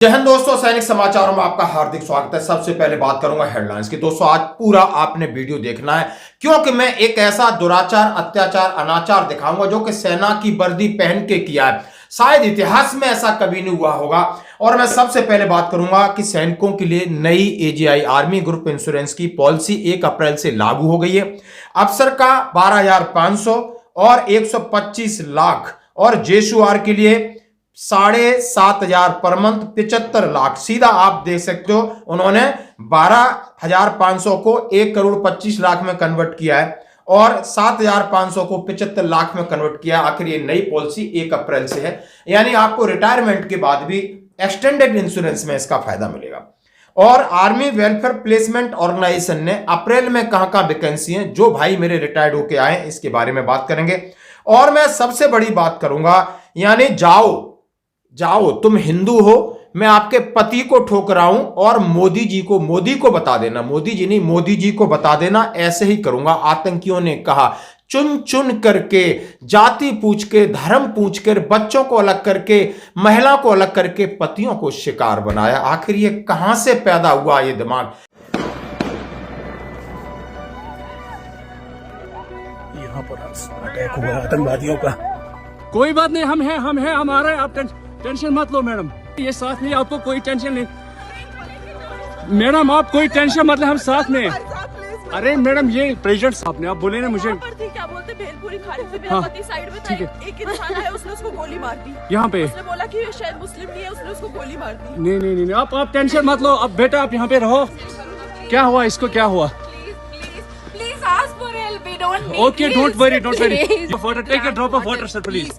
जय हिंद दोस्तों, सैनिक समाचारों में आपका हार्दिक स्वागत है। सबसे पहले बात करूंगा हेडलाइंस की। दोस्तों आज पूरा आपने वीडियो देखना है क्योंकि मैं एक ऐसा दुराचार, अत्याचार, अनाचार दिखाऊंगा जो कि सेना की वर्दी पहन के किया है। शायद इतिहास में ऐसा कभी नहीं हुआ होगा। और मैं सबसे पहले बात करूंगा कि सैनिकों के लिए नई एजीआई आर्मी ग्रुप इंश्योरेंस की पॉलिसी 1 अप्रैल से लागू हो गई है। अफसर का 12,500 और 125 लाख और जेशुआर के लिए 7,500 पर मंथ 75 लाख। सीधा आप देख सकते हो, उन्होंने 12,500 को 1,25,00,000 में कन्वर्ट किया है और 7,500 को 75 लाख में कन्वर्ट किया। आखिर ये नई पॉलिसी 1 अप्रैल से है, यानी आपको रिटायरमेंट के बाद भी एक्सटेंडेड इंश्योरेंस में इसका फायदा मिलेगा। और आर्मी वेलफेयर प्लेसमेंट ऑर्गेनाइजेशन ने अप्रैल में कहां वैकेंसी है, जो भाई मेरे रिटायर्ड होके आए इसके बारे में बात करेंगे। और मैं सबसे बड़ी बात करूंगा, यानी जाओ तुम हिंदू हो, मैं आपके पति को ठोक रहा हूं और मोदी को बता देना, मोदी जी नहीं मोदी जी को बता देना, ऐसे ही करूंगा। आतंकियों ने कहा चुन चुन करके, जाति पूछ के, धर्म पूछ कर, बच्चों को अलग करके, महिला को अलग करके पतियों को शिकार बनाया। आखिर ये कहां से पैदा हुआ ये दिमाग? यहाँ पर अटैक हुआ आतंकवादियों का। कोई बात नहीं, हम हैं हमारे, आप टेंशन मत लो मैडम, ये साथ में, आपको कोई टेंशन नहीं मैडम, आप कोई टेंशन मत ले, हम साथ में। अरे मैडम, ये प्रेसिडेंट साहब ने, आप बोले ना मुझे क्या बोलते भेलपुरी खाने से मेरा पति साइड में था, एक इंसान है उसने उसको गोली मार दी यहाँ पे। उसने बोला कि शायद मुस्लिम नहीं है, उसने उसको गोली मार दी। नहीं, आप टेंशन मत लो। अब बेटा आप यहाँ पे रहो। क्या हुआ इसको, क्या हुआ? Okay, don't worry, take a drop of water sir please.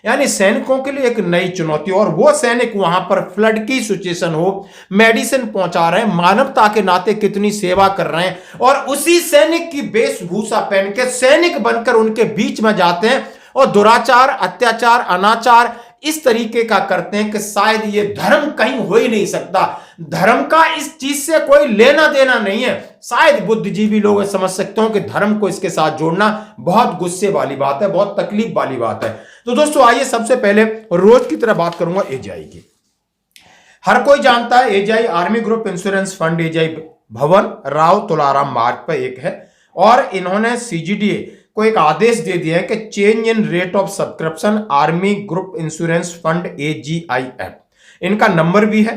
यानी सैनिकों के लिए एक नई चुनौती, और वो सैनिक वहां पर फ्लड की सिचुएशन हो, मेडिसिन पहुंचा रहे हैं, मानवता के नाते कितनी सेवा कर रहे हैं, और उसी सैनिक की वेशभूषा पहन के सैनिक बनकर उनके बीच में जाते हैं और दुराचार, अत्याचार, अनाचार इस तरीके का करते हैं कि शायद ये धर्म कहीं हो ही नहीं सकता। धर्म का इस चीज से कोई लेना देना नहीं है। शायद बुद्धिजीवी लोग समझ सकते हो कि धर्म को इसके साथ जोड़ना बहुत गुस्से वाली बात है, बहुत तकलीफ वाली बात है। तो दोस्तों आइए सबसे पहले रोज की तरह बात करूंगा एजीआई की। हर कोई जानता है AGI army group insurance fund AGI भवन राव तुलाराम मार्ग पर एक है, और इन्होंने सीजीडीए को एक आदेश दे दिया है कि change in rate of subscription army group insurance fund AGIF. इनका नंबर भी है।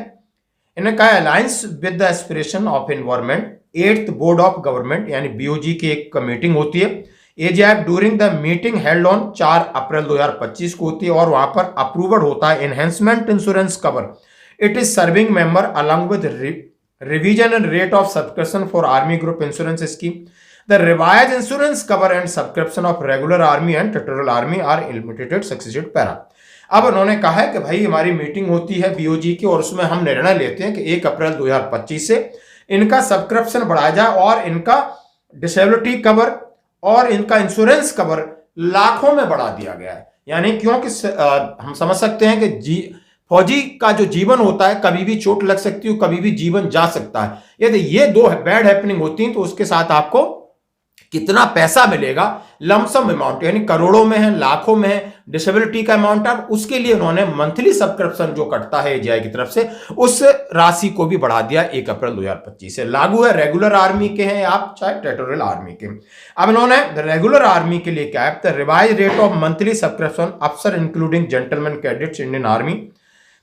इन्हें कहा alliance with the aspiration of environment 8th board of government यानी बीओजी की एक मीटिंग होती है AGIF. During the meeting held on 4 April 2025 को होती है, और वहां पर अप्रूवड होता है enhancement insurance cover. It is serving member along with revision and rate of subscription for army group insurance scheme. The revised insurance cover and subscription of regular army and territorial army are limited succeeded para। अब उन्होंने कहा है कि भाई हमारी meeting होती है BOG की, और उसमें हम निर्णय लेते हैं कि 1 अप्रैल 2025 से इनका सब्सक्रिप्शन बढ़ाया जाए और इनका डिसेबिलिटी कवर और इनका इंश्योरेंस कवर लाखों में बढ़ा दिया गया है। यानी क्योंकि हम समझ सकते हैं कि फौजी का जो जीवन होता है, कभी भी चोट लग सकती है, कभी भी जीवन जा सकता है। यदि ये दो बैड हैपनिंग होती हैं तो उसके साथ आपको कितना पैसा मिलेगा, लमसम अमाउंट, यानी करोड़ों में है, लाखों में है डिसेबिलिटी का अमाउंट। अब उसके लिए उन्होंने मंथली सब्सक्रिप्शन जो कटता है एजीआई की तरफ से, उस राशि को भी बढ़ा दिया। 1 अप्रैल 2025 से लागू है। रेगुलर आर्मी के हैं आप चाहे टेरिटोरियल आर्मी के। अब इन्होंने रेगुलर आर्मी के लिए क्या है, the revise rate of monthly subscription अफसर including gentleman cadets Indian army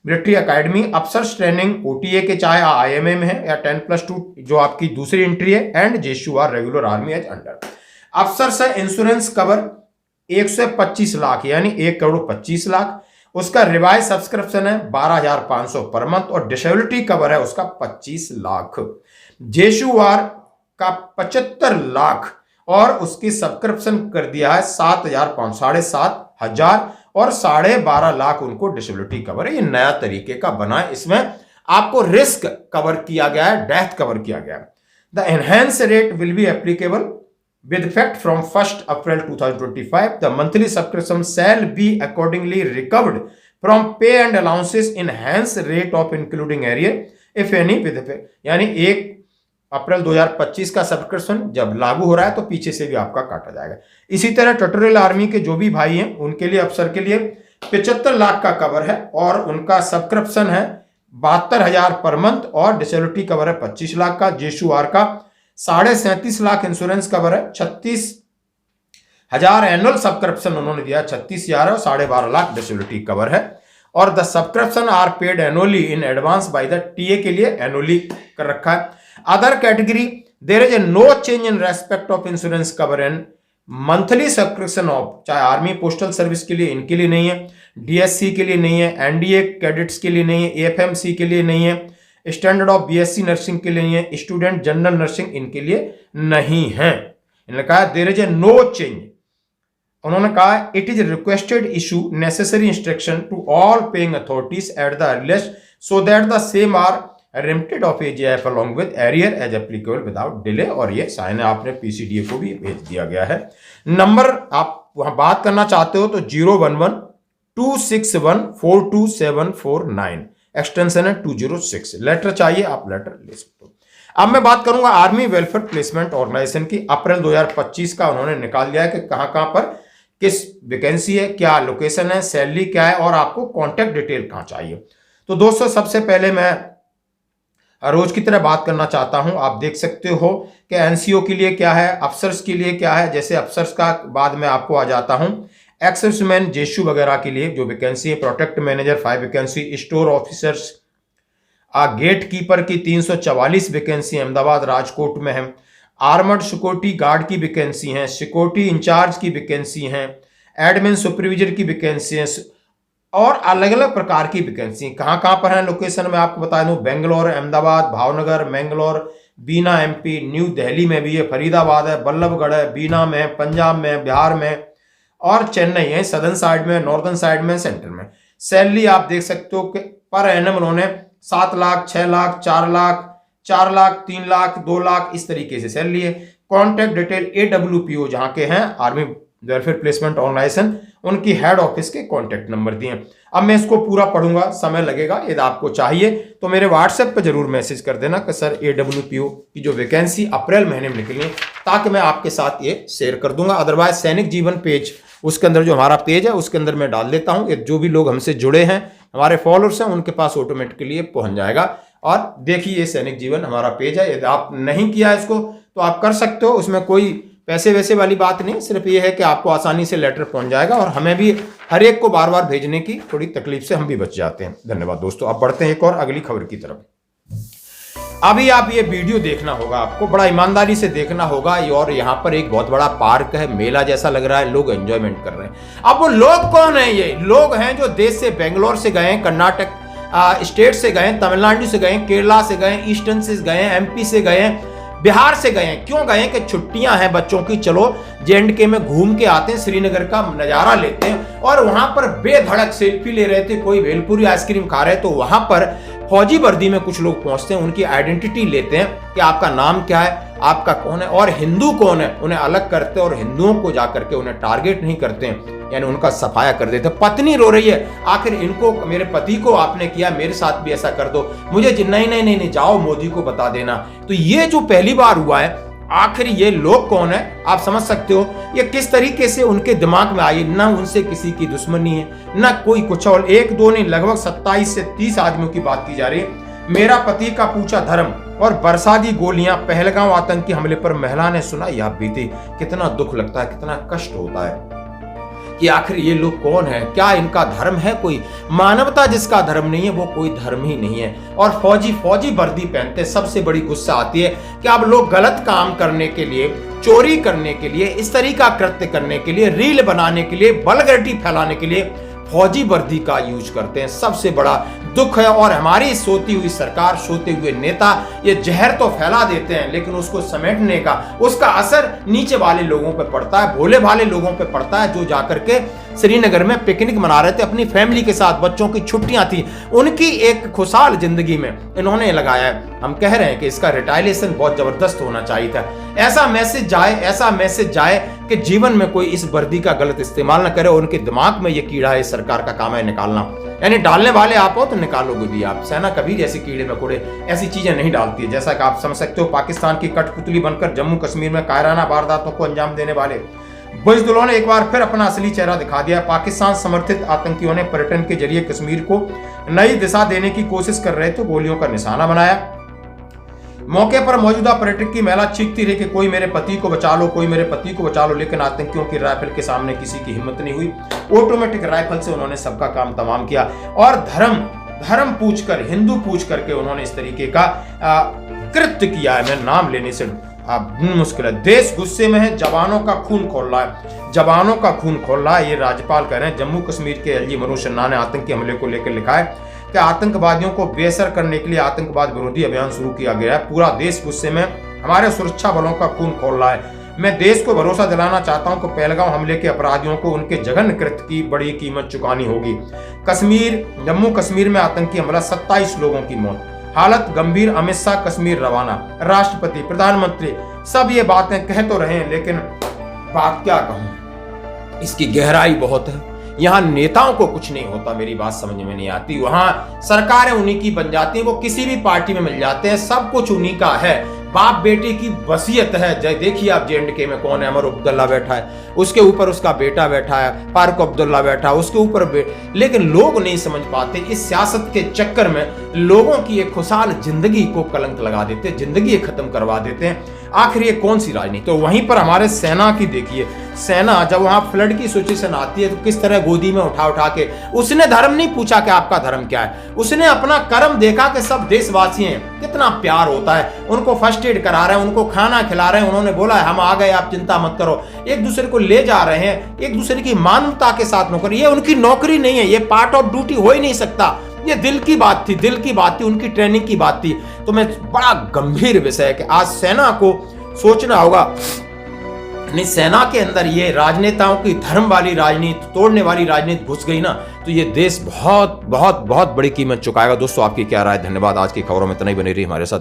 military academy अफसर्स ट्रेनिंग ओटीए के, चाहे आईएमए में है, या 10+2 जो आपकी दूसरी एंट्री है, एंड जेशुआर रेगुलर आर्मी एज अंडर। अफसर से इंश्योरेंस कवर 125 लाख यानी 1,25,00,000। उसका रिवाइज सब्सक्रिप्शन है 12,500 पर मंथ, और डिसेबिलिटी कवर है उसका 25 लाख। जेशुआर का 75 लाख, और उसकी सब्सक्रिप्शन कर दिया है 7,500, 7,500, और 12.5 लाख उनको डिसेबिलिटी कवर है। ये नया तरीके का बना है। इसमें आपको रिस्क कवर किया गया है, डेथ कवर किया गया है। The enhance rate will be applicable with effect from 1 April 2025। The monthly subscription shall be accordingly recovered from pay and allowances enhance rate of including arrear if any with effect. यानी 1 April 2025 का subscription जब लागू हो रहा है तो पीछे से भी आपका काटा जाएगा। इसी तरह टेरिटोरियल आर्मी के जो भी भाई हैं उनके लिए, अफसर के लिए 75 लाख का कवर है, और उनका सब्सक्रिप्शन है 72,000 पर मंथ, और डिसेबिलिटी कवर है 25 लाख का। JSUR का 37.5 लाख इंश्योरेंस कवर है, 36,000 एनुअल सब्सक्रिप्शन उन्होंने दिया, 36,000 है, और 12.5 लाख डिसेबिलिटी कवर है। और the subscription are paid annually in advance by the TA के लिए एनुअली कर रखा है। Other category there is a no change in respect of insurance cover and monthly subscription of, चाहे आर्मी पोस्टल सर्विस के लिए इनके लिए नहीं है, DSC के लिए नहीं है, NDA कैडेट्स के लिए नहीं है, AFMC के लिए नहीं है, स्टैंडर्ड ऑफ BSc नर्सिंग के लिए नहीं है, स्टूडेंट जनरल नर्सिंग इनके लिए नहीं है। इन्होंने कहा there is a no change. उन्होंने कहा it is requested issue necessary instruction to all paying authorities at the earliest so that the same are remitted of AGF along with arrear as applicable without delay। और ये sign आपने PCDA को भी भेज दिया गया है। नंबर आप वहां बात करना चाहते हो तो 011-261-42749, एक्सटेंशन है 206। लेटर चाहिए आप लेटर ले सकते हो। अब मैं बात करूंगा आर्मी वेलफेयर प्लेसमेंट ऑर्गेनाइजेशन की। अप्रैल 2025 का उन्होंने निकाल दिया है कि कहां कहां पर किस वैकेंसी है, क्या लोकेशन है, सैलरी क्या है, और आपको कॉन्टैक्ट डिटेल कहां चाहिए। तो दोस्तों सबसे पहले मैं रोज की तरह बात करना चाहता हूं। आप देख सकते हो कि NCO के लिए क्या है, अफसर्स के लिए क्या है। जैसे अफसर्स का बाद में आपको आ जाता हूं। एक्सर्समैन JSU वगैरह के लिए जो वैकेंसी है, protect manager 5 vacancy, store officers gate keeper की 344 वैकेंसी अहमदाबाद राजकोट में है। आर्मर्ड सिक्योरिटी गार्ड की वैकेंसी है, सिक्योरिटी इंचार्ज की वैकेंसी है, एडमिन सुपरवाइजर की वैकेंसी है, और अलग अलग प्रकार की वैकेंसी कहां कहां पर है। लोकेशन में आपको बता दूं, बेंगलोर, अहमदाबाद, भावनगर, मैंगलोर, बीना MP, न्यू दिल्ली में भी है, फरीदाबाद है, बल्लभगढ़ है, बीना में है, पंजाब में, बिहार में, और चेन्नई है, सदर्न साइड में, नॉर्दर्न साइड में, सेंटर में। सैलरी आप देख सकते हो कि पर एनम उन्होंने 7 लाख, 6 लाख, 4 लाख, 4 लाख, 3 लाख, 2 लाख इस तरीके से सैलरी है। कॉन्टैक्ट डिटेल AWPO जहां के हैं आर्मी वेलफेयर प्लेसमेंट ऑर्गेनाइजेशन, उनकी हेड ऑफिस के कॉन्टैक्ट नंबर दिए। अब मैं इसको पूरा पढ़ूंगा, समय लगेगा। यदि आपको चाहिए तो मेरे व्हाट्सएप पर जरूर मैसेज कर देना कि सर AWPO की जो वैकेंसी अप्रैल महीने में निकली है, ताकि मैं आपके साथ ये शेयर कर दूंगा। अदरवाइज सैनिक जीवन पेज, उसके अंदर जो हमारा पेज है उसके अंदर मैं डाल देता हूं। जो भी लोग हमसे जुड़े हैं, हमारे फॉलोअर्स हैं, उनके पास ऑटोमेटिकली पहुंच जाएगा। और देखिए ये सैनिक जीवन हमारा पेज है। यदि आप नहीं किया इसको तो आप कर सकते हो, उसमें कोई पैसे वैसे वाली बात नहीं, सिर्फ ये है कि आपको आसानी से लेटर पहुंच जाएगा, और हमें भी हर एक को बार बार भेजने की थोड़ी तकलीफ से हम भी बच जाते हैं। धन्यवाद दोस्तों। अब बढ़ते हैं एक और अगली खबर की तरफ। अभी आप ये वीडियो देखना होगा, आपको बड़ा ईमानदारी से देखना होगा। और यहाँ पर एक बहुत बड़ा पार्क है, मेला जैसा लग रहा है, लोग एंजॉयमेंट कर रहे हैं। अब वो लोग कौन है? ये लोग हैं जो देश से, बेंगलोर से गए, कर्नाटक स्टेट से गए, तमिलनाडु से गए, केरला से गए, ईस्टर्न से गए, MP से गए, बिहार से गए। क्यों गए? कि छुट्टियां हैं बच्चों की, चलो JNK में घूम के आते हैं, श्रीनगर का नजारा लेते हैं। और वहां पर बेधड़क सेल्फी ले रहे थे, कोई भेलपुरी आइसक्रीम खा रहे, तो वहां पर फौजी वर्दी में कुछ लोग पहुंचते हैं, उनकी आइडेंटिटी लेते हैं कि आपका नाम क्या है, आपका कौन है और हिंदू कौन है, उन्हें अलग करते हैं और हिंदुओं को जाकर के उन्हें टारगेट नहीं करते हैं, यानी उनका सफाया कर देते। पत्नी रो रही है, आखिर इनको, मेरे पति को आपने किया, मेरे साथ भी ऐसा कर दो, मुझे नहीं नहीं नहीं नहीं, जाओ मोदी को बता देना। तो ये जो पहली बार हुआ है, आखिर ये लोग कौन है आप समझ सकते हो, ये किस तरीके से उनके दिमाग में आई। ना उनसे किसी की दुश्मनी है, ना कोई कुछ, और एक दो नहीं, लगभग 27 से 30 आदमियों की बात की जा रही है। मेरा पति का पूछा धर्म और बरसाती गोलियां, पहलगांव आतंकी हमले पर महिला ने सुना यह बीती। कितना दुख लगता है, कितना कष्ट होता है कि आखिर ये लोग कौन है, क्या इनका धर्म है? कोई मानवता जिसका धर्म नहीं है वो कोई धर्म ही नहीं है। और फौजी वर्दी पहनते, सबसे बड़ी गुस्सा आती है कि अब लोग गलत काम करने के लिए, चोरी करने के लिए, इस तरीका कृत्य करने के लिए, रील बनाने के लिए, वल्गैरिटी फैलाने के लिए फौजी वर्दी का यूज करते हैं। सबसे बड़ा दुख है। और हमारी सोती हुई सरकार, सोते हुए नेता ये जहर तो फैला देते हैं, लेकिन उसको समेटने का, उसका असर नीचे वाले लोगों पे पड़ता है, भोले भाले लोगों पे पड़ता है, जो जाकर के श्रीनगर में पिकनिक मना रहे थे अपनी फैमिली के साथ, बच्चों की छुट्टियां थी, उनकी एक खुशहाल जिंदगी में इन्होंने लगाया है। हम कह रहे हैं कि इसका रिटालिएशन बहुत जबरदस्त होना चाहिए था। ऐसा मैसेज जाए कि जीवन में कोई इस वर्दी का गलत इस्तेमाल न करे। उनके दिमाग में ये कीड़ा है, सरकार का काम है निकालना, यानी डालने वाले आप हो तो निकालोगे भी आप। सेना कभी जैसे कीड़े मकोड़े ऐसी चीजें नहीं डालती है। जैसा कि आप समझ सकते हो, पाकिस्तान की कठपुतली बनकर जम्मू कश्मीर में कायराना वारदातों को अंजाम देने वाले बुज़दिलों ने एक बार फिर अपना असली चेहरा दिखा दिया। पाकिस्तान समर्थित आतंकियों ने पर्यटन के जरिए कश्मीर को नई दिशा देने की कोशिश कर रहे थे, गोलियों का निशाना बनाया। मौके पर मौजूदा पर्यटक की महिला चीखती रही कि कोई मेरे पति को बचा लो, कोई मेरे पति को बचा लो, लेकिन आतंकियों की राइफल के सामने किसी की हिम्मत नहीं हुई। ऑटोमेटिक राइफल से उन्होंने सबका काम तमाम किया और धर्म पूछकर, हिंदू पूछ करके उन्होंने इस तरीके का कृत्य किया है। मैं नाम लेने से मुश्किल है। देश गुस्से में है, जवानों का खून खोल रहा है, जवानों का खून खोल रहा है, ये राज्यपाल कह रहे हैं। जम्मू कश्मीर के एलजी मनोज सिन्हा ने आतंकी हमले को लेकर लिखा है कि आतंकवादियों को बेअसर करने के लिए आतंकवाद विरोधी अभियान शुरू किया गया है। पूरा देश गुस्से में, हमारे सुरक्षा बलों का खून खोल रहा है। मैं देश को भरोसा दिलाना चाहता हूं कि पहलगांव हमले के अपराधियों को उनके जघन्य कृत्य की बड़ी कीमत चुकानी होगी। जम्मू कश्मीर में आतंकी हमला, 27 लोगों की मौत, हालत गंभीर, अमित शाह कश्मीर रवाना, राष्ट्रपति, प्रधानमंत्री सब ये बातें कह तो रहे हैं, लेकिन बात क्या कहूं, इसकी गहराई बहुत है। यहाँ नेताओं को कुछ नहीं होता, मेरी बात समझ में नहीं आती। वहां सरकारें उन्हीं की बन जाती हैं, वो किसी भी पार्टी में मिल जाते हैं, सब कुछ उन्हीं का है। बाप बेटे की वसीयत है। देखिए आप JNK में कौन है, अमर अब्दुल्ला बैठा है, उसके ऊपर उसका बेटा बैठा है, फारूक अब्दुल्ला बैठा है, उसके ऊपर लेकिन लोग नहीं समझ पाते। इस सियासत के चक्कर में लोगों की एक खुशहाल जिंदगी को कलंक लगा देते, जिंदगी खत्म करवा देते हैं। आखिर ये कौन सी राजनीति। तो वहीं पर हमारे सेना की देखिए, सेना जब वहां फ्लड की सिचुएशन आती है तो किस तरह गोदी में उठा उठा के, उसने धर्म नहीं पूछा कि आपका धर्म क्या है, उसने अपना कर्म देखा कि सब देशवासी हैं, कितना प्यार होता है, उनको फर्स्ट एड करा रहे हैं, उनको खाना खिला रहे हैं, उन्होंने बोला हम आ गए, आप चिंता मत करो, एक दूसरे को ले जा रहे हैं, एक दूसरे की मानवता के साथ नौकरी। ये उनकी नौकरी नहीं है, ये पार्ट ऑफ ड्यूटी हो ही नहीं सकता, ये दिल की बात थी, दिल की बात थी, उनकी ट्रेनिंग की बात थी। तो मैं बड़ा गंभीर विषय है कि आज सेना को सोचना होगा। नहीं, सेना के अंदर ये राजनेताओं की धर्म वाली राजनीति, तोड़ने वाली राजनीति घुस गई ना, तो ये देश बहुत बहुत बहुत बड़ी कीमत चुकाएगा। दोस्तों आपकी क्या राय? धन्यवाद। आज की खबरों में इतना ही, बने रही हमारे साथ।